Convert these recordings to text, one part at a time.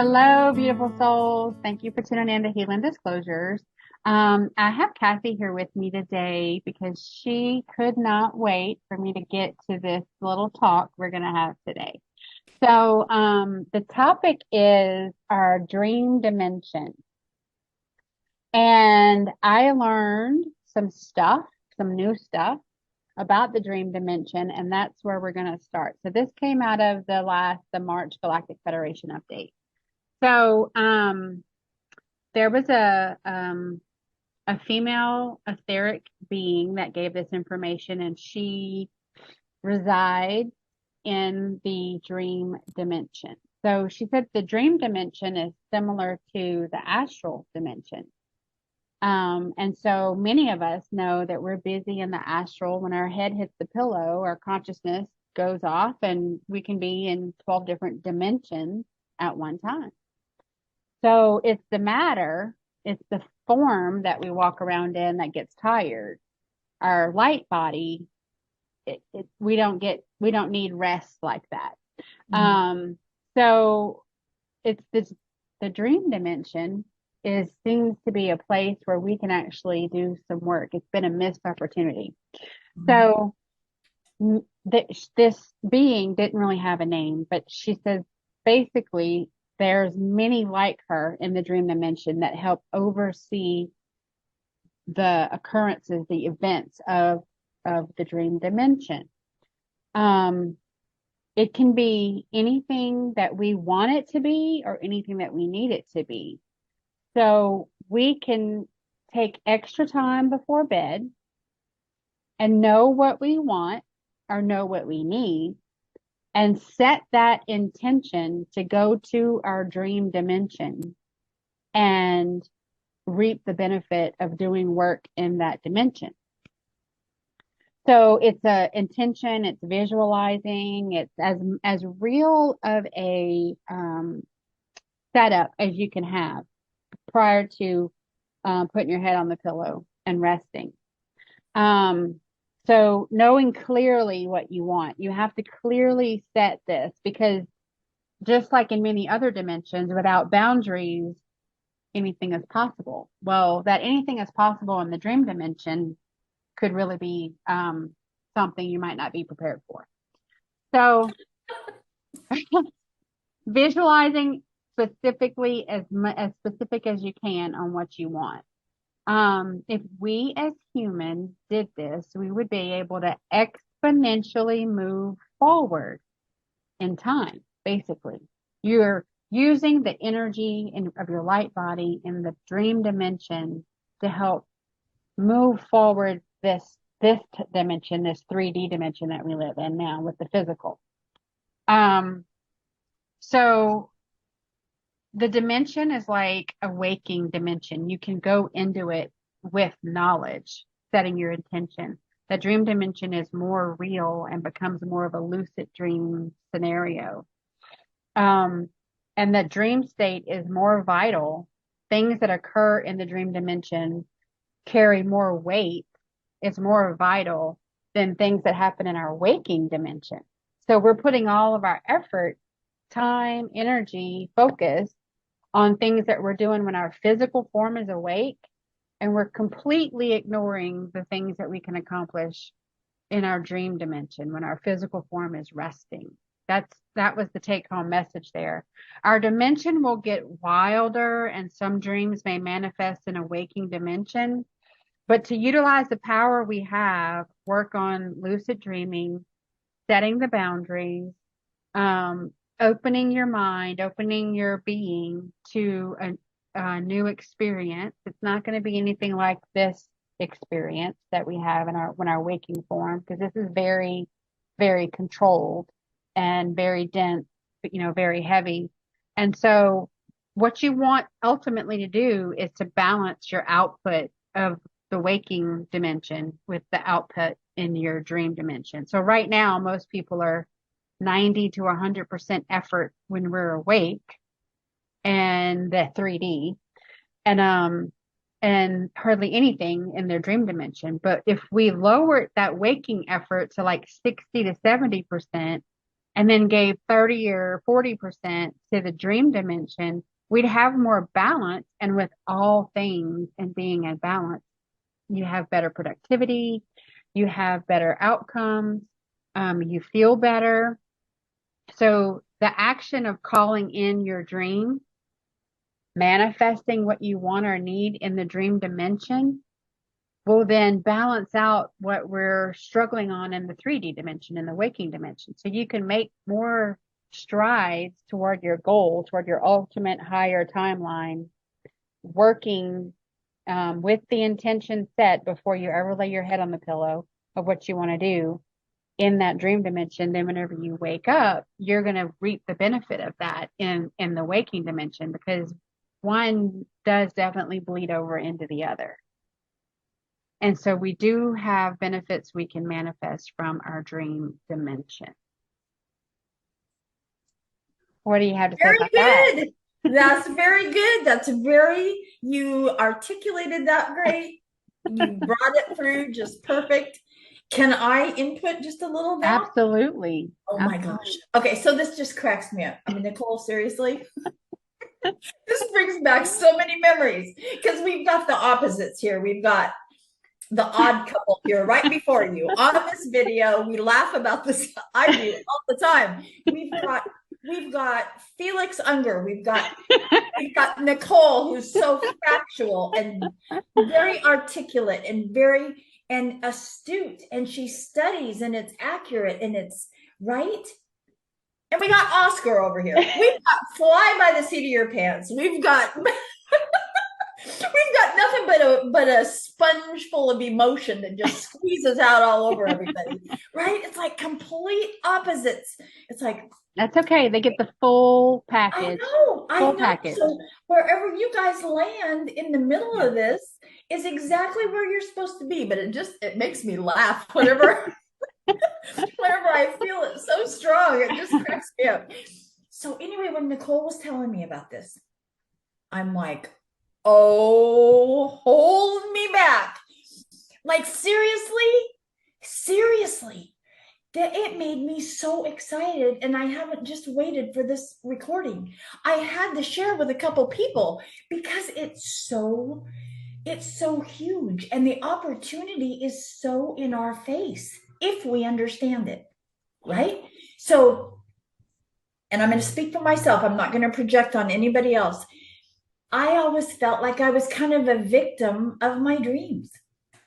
Hello, beautiful souls. Thank you for tuning in to Healing Disclosures. I have Kathy here with me today because she could not wait for me to get to this little talk we're going to have today. So, the topic is our dream dimension. And I learned some new stuff about the dream dimension, and that's where we're going to start. So this came out of the March Galactic Federation update. So, there was a female etheric being that gave this information, and she resides in the dream dimension. So she said the dream dimension is similar to the astral dimension. And so many of us know that we're busy in the astral. When our head hits the pillow, our consciousness goes off and we can be in 12 different dimensions at one time. So it's the matter, it's the form that we walk around in that gets tired. Our light body, we don't need rest like that. So it's the dream dimension seems to be a place where we can actually do some work. It's been a missed opportunity. So this being didn't really have a name, but she says basically there's many like her in the dream dimension that help oversee the occurrences, the events of the dream dimension. It can be anything that we want it to be or anything that we need it to be. So we can take extra time before bed and know what we want or know what we need and set that intention to go to our dream dimension and reap the benefit of doing work in that dimension. So it's a intention, it's visualizing, it's as real of a setup as you can have prior to putting your head on the pillow and resting. So knowing clearly what you want, you have to clearly set this, because just like in many other dimensions, without boundaries, anything is possible. Well, that anything is possible in the dream dimension could really be something you might not be prepared for. So visualizing specifically as specific as you can on what you want. If we as humans did this, we would be able to exponentially move forward in time. Basically, you're using the energy of your light body in the dream dimension to help move forward this dimension, this 3D dimension that we live in now with the physical. So the dimension is like a waking dimension. You can go into it with knowledge, setting your intention. The dream dimension is more real and becomes more of a lucid dream scenario. And the dream state is more vital. Things that occur in the dream dimension carry more weight. It's more vital than things that happen in our waking dimension. So we're putting all of our effort, time, energy, focus on things that we're doing when our physical form is awake, and we're completely ignoring the things that we can accomplish in our dream dimension when our physical form is resting. That was the take-home message there. Our dimension will get wilder, and some dreams may manifest in a waking dimension. But to utilize the power we have, work on lucid dreaming, setting the boundaries, opening your mind, opening your being to a new experience. It's not going to be anything like this experience that we have in our waking form, because this is very, very controlled and very dense, very heavy. And so what you want ultimately to do is to balance your output of the waking dimension with the output in your dream dimension. So right now, most people are 90 to 100% effort when we're awake and the 3D and hardly anything in their dream dimension. But if we lower that waking effort to like 60 to 70% and then gave 30 or 40% to the dream dimension, we'd have more balance. And with all things and being in balance, you have better productivity, you have better outcomes, you feel better. So the action of calling in your dream, manifesting what you want or need in the dream dimension, will then balance out what we're struggling on in the 3D dimension, in the waking dimension. So you can make more strides toward your goal, toward your ultimate higher timeline, working with the intention set before you ever lay your head on the pillow of what you want to do in that dream dimension. Then whenever you wake up, you're going to reap the benefit of that in the waking dimension, because one does definitely bleed over into the other. And so we do have benefits we can manifest from our dream dimension. What do you have to say about that? Very good. That's very good. That's very, you articulated that great. You brought it through just perfect. Can I input just a little now? Absolutely. Oh my gosh. Okay, so this just cracks me up. I mean, Nicole, seriously? This brings back so many memories because we've got the opposites here. We've got the odd couple here right before you on this video. We laugh about this. I do all the time. We've got Felix Unger. We've got Nicole, who's so factual and very articulate and very and astute, and she studies and it's accurate and it's right. And we got Oscar over here. We've got fly by the seat of your pants. We've got nothing but a sponge full of emotion that just squeezes out all over everybody, right? It's like complete opposites. It's like, that's okay. They get the full package. I know. Package. So wherever you guys land in the middle of this is exactly where you're supposed to be. But it makes me laugh whenever whenever I feel it so strong. It just cracks me up. So anyway, when Nicole was telling me about this, I'm like, oh, hold me back. Like, seriously, that it made me so excited. And I haven't just waited for this recording. I had to share with a couple people because it's so huge. And the opportunity is so in our face if we understand it, right? So, and I'm going to speak for myself. I'm not going to project on anybody else. I always felt like I was kind of a victim of my dreams.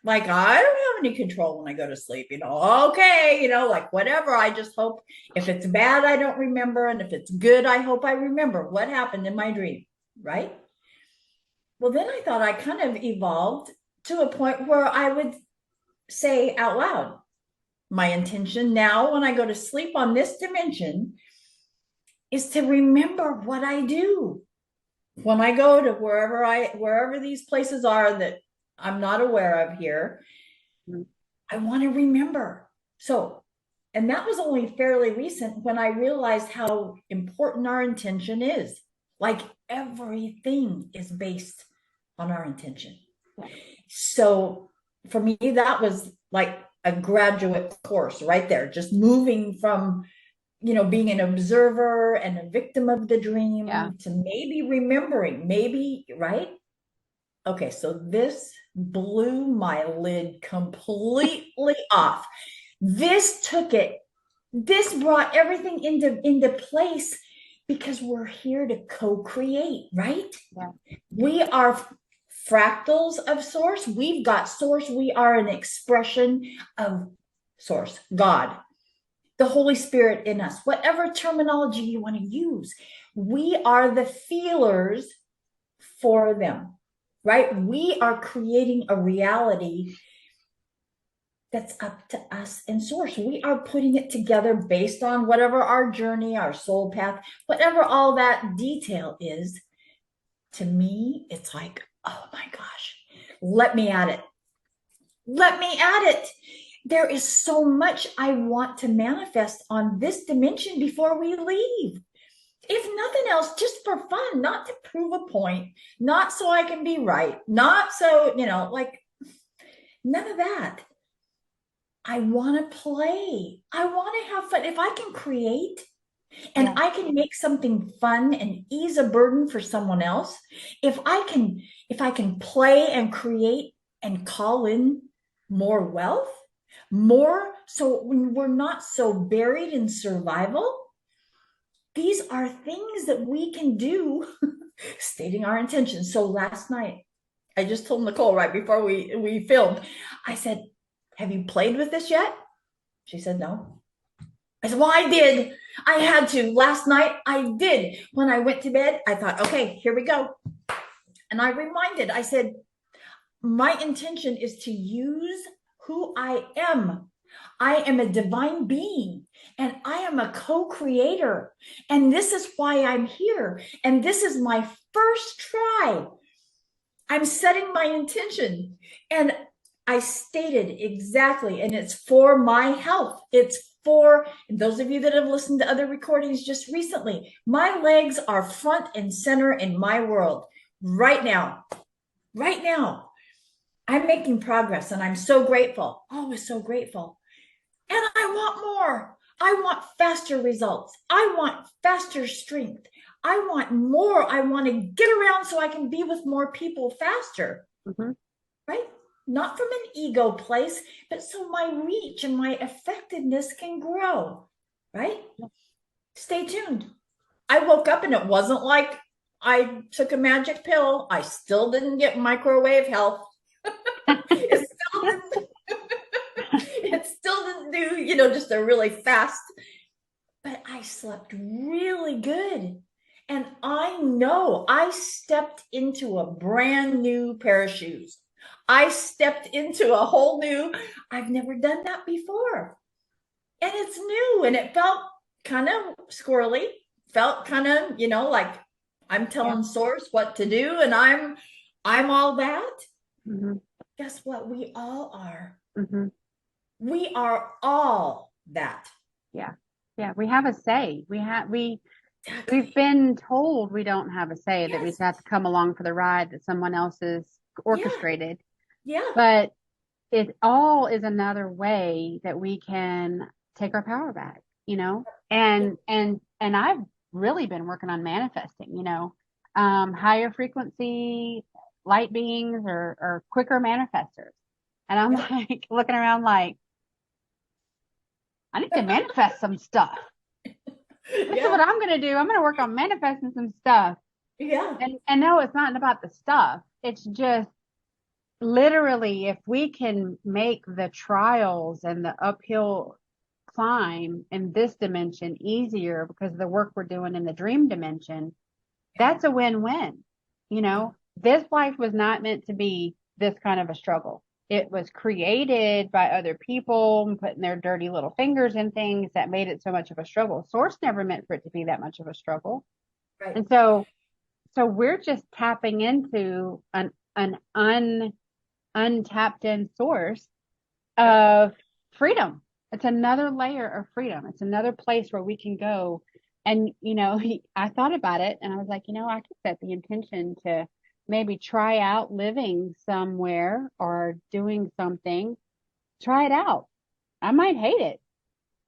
Like, I don't have any control when I go to sleep, okay, like whatever. I just hope if it's bad, I don't remember. And if it's good, I hope I remember what happened in my dream, right? Well, then I thought I kind of evolved to a point where I would say out loud, my intention now when I go to sleep on this dimension is to remember what I do. When I go to wherever these places are that I'm not aware of here, I want to remember. So, and that was only fairly recent when I realized how important our intention is. Like, everything is based on our intention. So for me, that was like a graduate course right there, just moving from being an observer and a victim of the dream to maybe remembering, right? Okay, so this blew my lid completely off. This brought everything into place because we're here to co-create, right? Yeah. We are fractals of source. We've got source. We are an expression of source, God, the Holy Spirit in us, whatever terminology you want to use. We are the feelers for them, right? We are creating a reality that's up to us and source. We are putting it together based on whatever our journey, our soul path, whatever all that detail is. To me, it's like, oh my gosh, let me at it. Let me at it. There is so much I want to manifest on this dimension before we leave. If nothing else, just for fun, not to prove a point, not so I can be right, not so, like none of that. I want to play. I want to have fun. If I can create and Yeah. I can make something fun and ease a burden for someone else, if I can play and create and call in more wealth, more so when we're not so buried in survival, these are things that we can do stating our intentions. So last night, I just told Nicole right before we filmed, I said, "Have you played with this yet?" She said, "No." I said, "Well, I did. I had to. Last night, I did. When I went to bed, I thought, okay, here we go." And I said, "My intention is to use who I am. I am a divine being and I am a co creator. And this is why I'm here. And this is my first try. I'm setting my intention." And I stated exactly, and it's for my health. It's for those of you that have listened to other recordings just recently. My legs are front and center in my world right now. Right now, I'm making progress and I'm so grateful. Always so grateful. And I want more. I want faster results. I want faster strength. I want more. I want to get around so I can be with more people faster, Mm-hmm. right? Not from an ego place, but so my reach and my effectiveness can grow, right? Stay tuned. I woke up and it wasn't like I took a magic pill. I still didn't get microwave health. it still didn't it still didn't do, just a really fast, but I slept really good. And I know I stepped into a brand new pair of shoes. I stepped into a whole new, I've never done that before. And it's new and it felt kind of squirrely, felt kind of, like I'm Yeah. telling source what to do and I'm all that. Mm-hmm. Guess what? We all are. Mm-hmm. We are all that. Yeah. Yeah. We have a say. We've Exactly. been told we don't have a say, that we just Yes. have to come along for the ride that someone else has Yeah. orchestrated. Yeah. But it all is another way that we can take our power back, Yeah. and I've really been working on manifesting, higher frequency light beings or quicker manifestors. And I'm Yeah. like looking around like, I need to manifest some stuff. This is Yeah. what I'm going to do. I'm going to work on manifesting some stuff. Yeah. And no, it's not about the stuff. It's just literally, if we can make the trials and the uphill climb in this dimension easier because of the work we're doing in the dream dimension, that's a win-win. This life was not meant to be this kind of a struggle. It was created by other people putting their dirty little fingers in things that made it so much of a struggle. Source never meant for it to be that much of a struggle. Right. And so we're just tapping into an untapped in source Yeah. of freedom. It's another layer of freedom. It's another place where we can go. And, I thought about it and I was like, I could set the intention to maybe try out living somewhere or doing something. Try it out. I might hate it.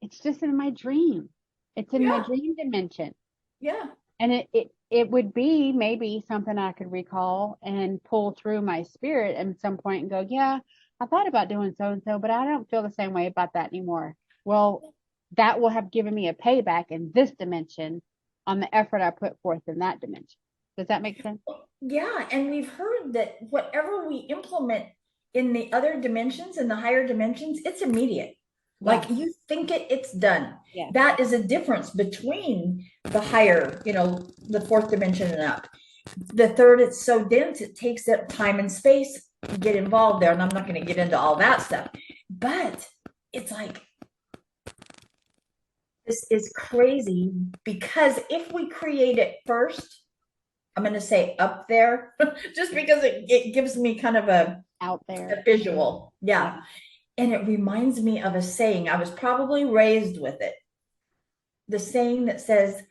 It's just in my dream. It's in my Yeah. dream dimension. Yeah. And it would be maybe something I could recall and pull through my spirit at some point and go, yeah, I thought about doing so and so, but I don't feel the same way about that anymore. Well, that will have given me a payback in this dimension on the effort I put forth in that dimension. Does that make sense? Yeah. And we've heard that whatever we implement in the other dimensions, in the higher dimensions, it's immediate. Yeah. Like you think it's done. Yeah. That is a difference between the higher, the fourth dimension and up. The third, it's so dense, it takes up time and space to get involved there. And I'm not going to get into all that stuff. But it's like, this is crazy because if we create it first, I'm going to say up there, just because it gives me kind of Out a there. visual. Yeah. Yeah. And it reminds me of a saying. I was probably raised with it. The saying that says,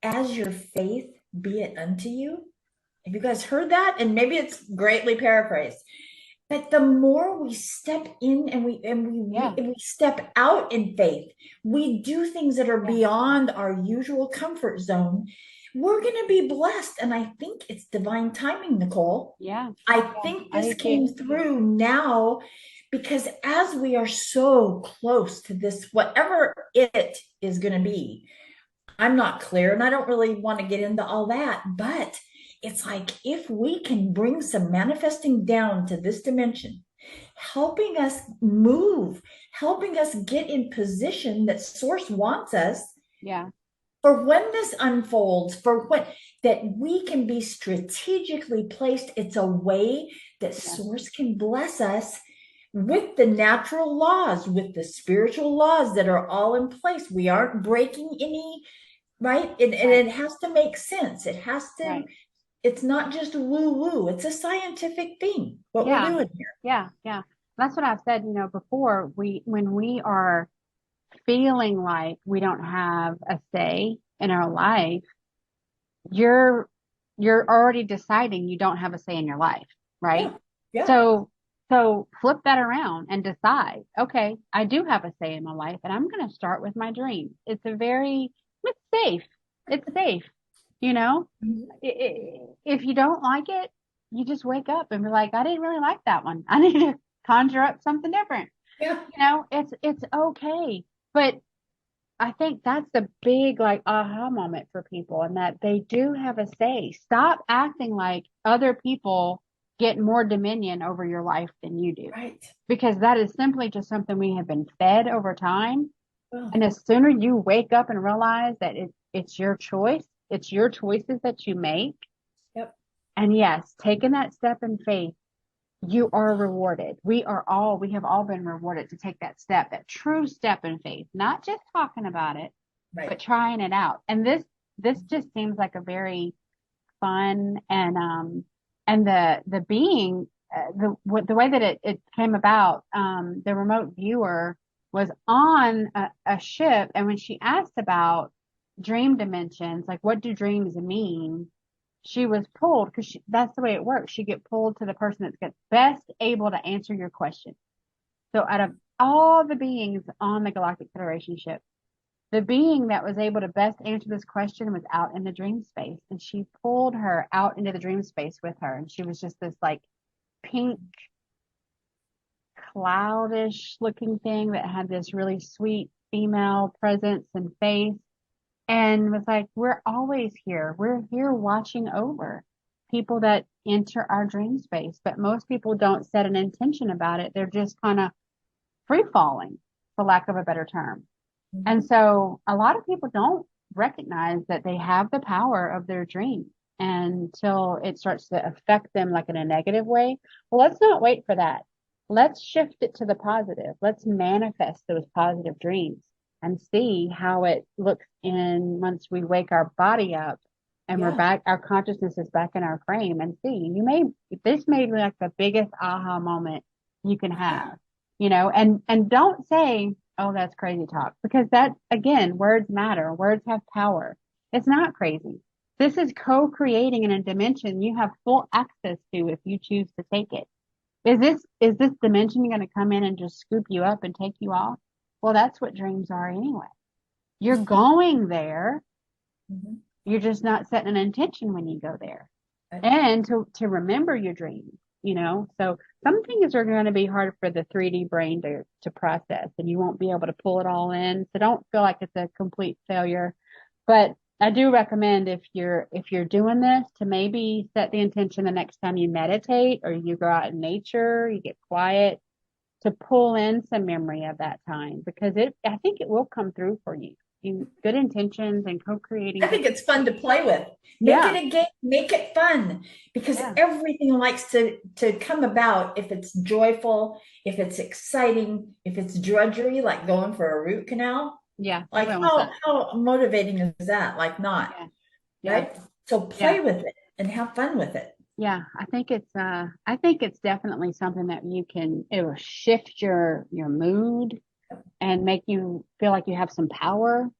as your faith be it unto you. Have you guys heard that? And maybe it's greatly paraphrased. But the more we step in and Yeah. we step out in faith, we do things that are Yeah. beyond our usual comfort zone. We're going to be blessed. And I think it's divine timing, Nicole. Yeah. I Yeah. think I this do too. came through now because as we are so close to this, whatever it is going to be, I'm not clear and I don't really want to get into all that, but it's like if we can bring some manifesting down to this dimension, helping us move, helping us get in position that source wants us Yeah. for when this unfolds, for when that we can be strategically placed. It's a way that Yeah. source can bless us with the natural laws, with the spiritual laws that are all in place. We aren't breaking any, right? And Right. it has to make sense. It has to, Right. it's not just woo woo, it's a scientific thing, what we're Yeah. doing here. Yeah. Yeah. That's what I've said, before. When we are feeling like we don't have a say in our life, you're you're already deciding you don't have a say in your life, right? Yeah. Yeah. So flip that around and decide, okay, I do have a say in my life and I'm going to start with my dreams. It's safe. It's safe, you know? Mhm. If you don't like it, you just wake up and be like, I didn't really like that one. I need to conjure up something different. Yeah. It's okay. But I think that's the big like aha moment for people, and that they do have a say. Stop acting like other people get more dominion over your life than you do, Right. because that is simply just something we have been fed over time. Well, And as sooner you wake up and realize that it's your choice, it's your choices that you make. yep. And yes, taking that step in faith, you are rewarded. We have all been rewarded to take that step, that true step in faith, not just talking about it, Right. but trying it out. And this just seems like a very fun and the being the way that it came about. The remote viewer was on a ship, and when she asked about dream dimensions, like what do dreams mean, she was pulled because that's the way it works. You get pulled to the person that's best able to answer your question. So out of all the beings on the Galactic Federation ship, the being that was able to best answer this question was out in the dream space, and she pulled her out into the dream space with her. And she was just this like pink, cloudish looking thing that had this really sweet female presence and face, and was like, we're always here. We're here watching over people that enter our dream space. But most people don't set an intention about it. They're just kind of free falling, for lack of a better term. And Mhm. so a lot of people don't recognize that they have the power of their dream until it starts to affect them like in a negative way. Well, let's not wait for that. Let's shift it to the positive. Let's manifest those positive dreams and see how it looks in once we wake our body up and we're Yeah. back, our consciousness is back in our frame, and see, this may be like the biggest aha moment you can have, and don't say, oh, that's crazy talk. Because that, again, words matter. Words have power. It's not crazy. This is co-creating in a dimension you have full access to if you choose to take it. Is this dimension going to come in and just scoop you up and take you off? Well, that's what dreams are anyway. You're going there. Mhm. You're just not setting an intention when you go there. Right. And to remember your dreams. So some things are going to be hard for the 3D brain to process, and you won't be able to pull it all in. So don't feel like it's a complete failure. But I do recommend, if you're doing this, to maybe set the intention the next time you meditate or you go out in nature, you get quiet, to pull in some memory of that time, because I think it will come through for you. Good intentions and I co-creating good. think it's fun to play with. Make it Yeah. a game, make it fun because Yeah. everything likes to come about if it's joyful, if it's exciting, if it's drudgery, like going for a root canal. Yeah. Like Nobody wants that. how motivating is that? Like not, Yeah. Yeah. right? So Yeah. play with it and have fun with it. Yeah, I think it's definitely something that it will shift your mood and make you feel like you have some power.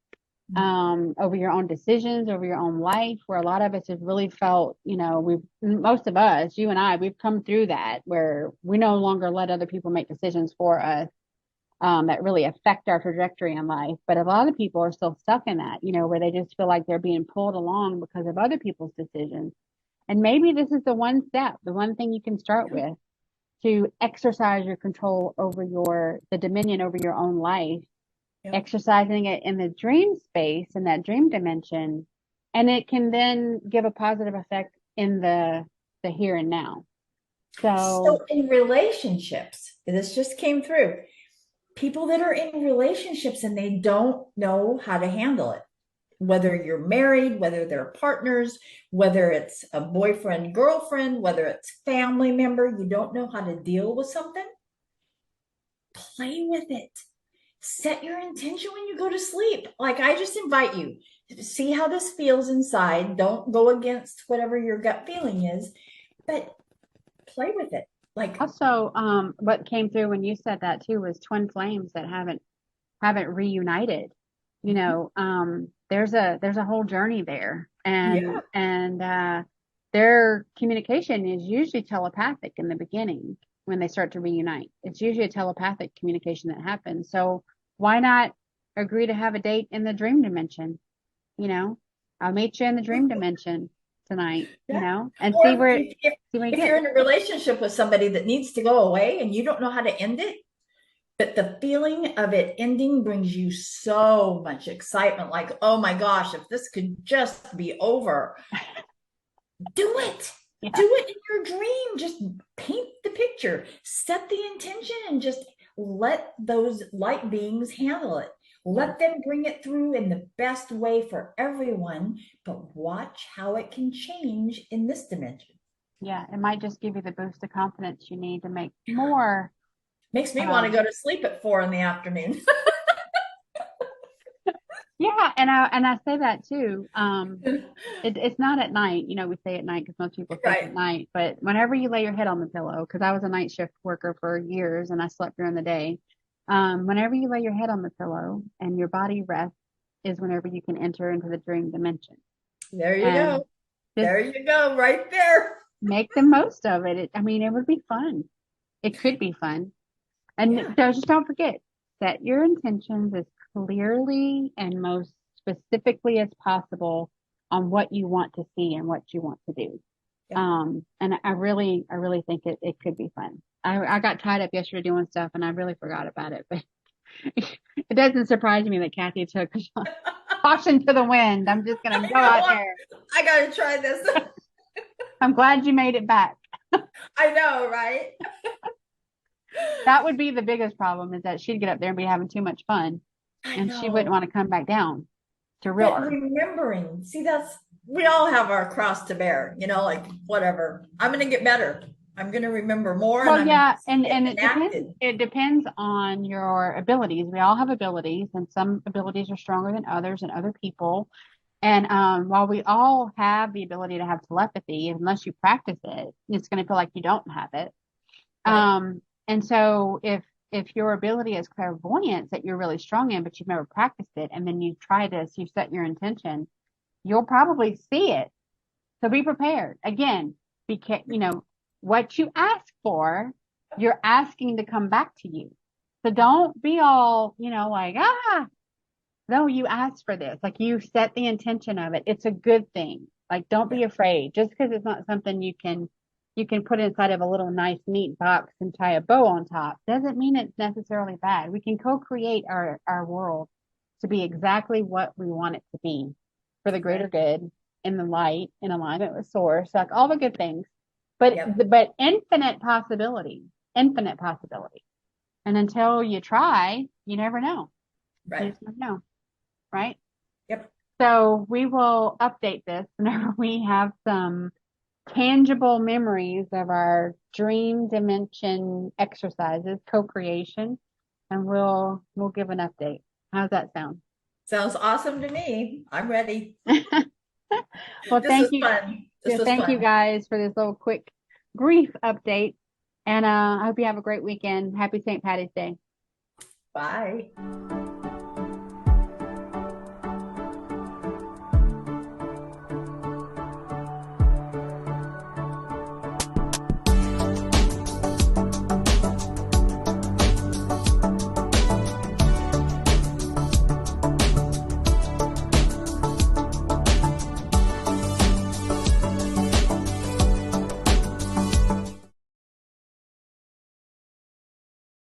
over your own decisions, over your own life, where a lot of us have really felt, most of us, you and I, we've come through that where we no longer let other people make decisions for us, that really affect our trajectory in life. But a lot of people are still stuck in that, where they just feel like they're being pulled along because of other people's decisions. And maybe this is the one step, the one thing you can start with to exercise your control over the dominion over your own life, Yep. exercising it in the dream space, in that dream dimension, and it can then give a positive effect in the here and now. So So in relationships, this just came through. People that are in relationships and they don't know how to handle it, whether you're married, whether they're partners, whether it's a boyfriend, girlfriend, whether it's family member, you don't know how to deal with something, play with it. Set your intention when you go to sleep. Like, I just invite you to see how this feels inside. Don't go against whatever your gut feeling is, but play with it. Like, also, what came through when you said that too was twin flames that haven't reunited. There's a whole journey there, yeah, and their communication is usually telepathic in the beginning when they start to reunite. It's usually a telepathic communication that happens. So why not agree to have a date in the dream dimension? I'll meet you in the dream dimension tonight, yeah. and see Or where if you you're get. in a relationship with somebody that needs to go away and you don't know how to end it, but the feeling of it ending brings you so much excitement. Like, oh my gosh, if this could just be over, do it. Do Yeah, it in your dream. Just paint the picture, set the intention, and just let those light beings handle it. yeah, Let them bring it through in the best way for everyone, but watch how it can change in this dimension. yeah. It might just give you the boost of confidence you need to make more. Makes me want to Um, go to sleep at 4 in the afternoon. yeah, and I say that too. It's not at night. We say at night because most people sleep Right. at night. But whenever you lay your head on the pillow, because I was a night shift worker for years and I slept during the day. Whenever you lay your head on the pillow and your body rests, is whenever you can enter into the dream dimension. There you And go. just There you go, right there. make the most of it. I mean, it would be fun. It could be fun. And Yeah. just don't forget, set your intentions as clearly and most specifically as possible on what you want to see and what you want to do. Yeah. And I really think it could be fun. I got tied up yesterday doing stuff and I really forgot about it, but it doesn't surprise me that Kathy took caution to the wind. I'm just going to I go know. out there. I got to try this. I'm glad you made it back. I know, right? That would be the biggest problem is that she'd get up there and be having too much fun I and she wouldn't know. want to come back down to real But earth. remembering, see, we all have our cross to bear, like whatever. I'm going to get better. I'm going to remember more and Well, I'm going to yeah, see it and it depends. enacted. It depends on your abilities. We all have abilities, and some abilities are stronger than others and other people. And while we all have the ability to have telepathy, unless you practice it, it's going to feel like you don't have it. Right. And so if your ability is clairvoyance that you're really strong in, but you've never practiced it, and then you try this, you set your intention, you'll probably see it. So be prepared. Again, what you ask for, you're asking to come back to you. So don't be all, like, no, you asked for this. Like you set the intention of it. It's a good thing. Like don't Yeah. be afraid. Just because it's not something you can put inside of a little nice neat box and tie a bow on top doesn't mean it's necessarily bad. We can co-create our world to be exactly what we want it to be for the greater Right. good in the light, in alignment with source, like all the good things. But Yep. but infinite possibility, infinite possibility. And until you try, you never know. You Right. just never know, right? Yep. So we will update this whenever we have some tangible memories of our dream dimension exercises, co-creation, and we'll give an update. How's that sound? Sounds awesome to me. I'm ready. Well, This thank was you. fun. This Yeah, was thank you fun. guys for this little quick brief update. And I hope you have a great weekend. Happy St. Patty's Day. Bye.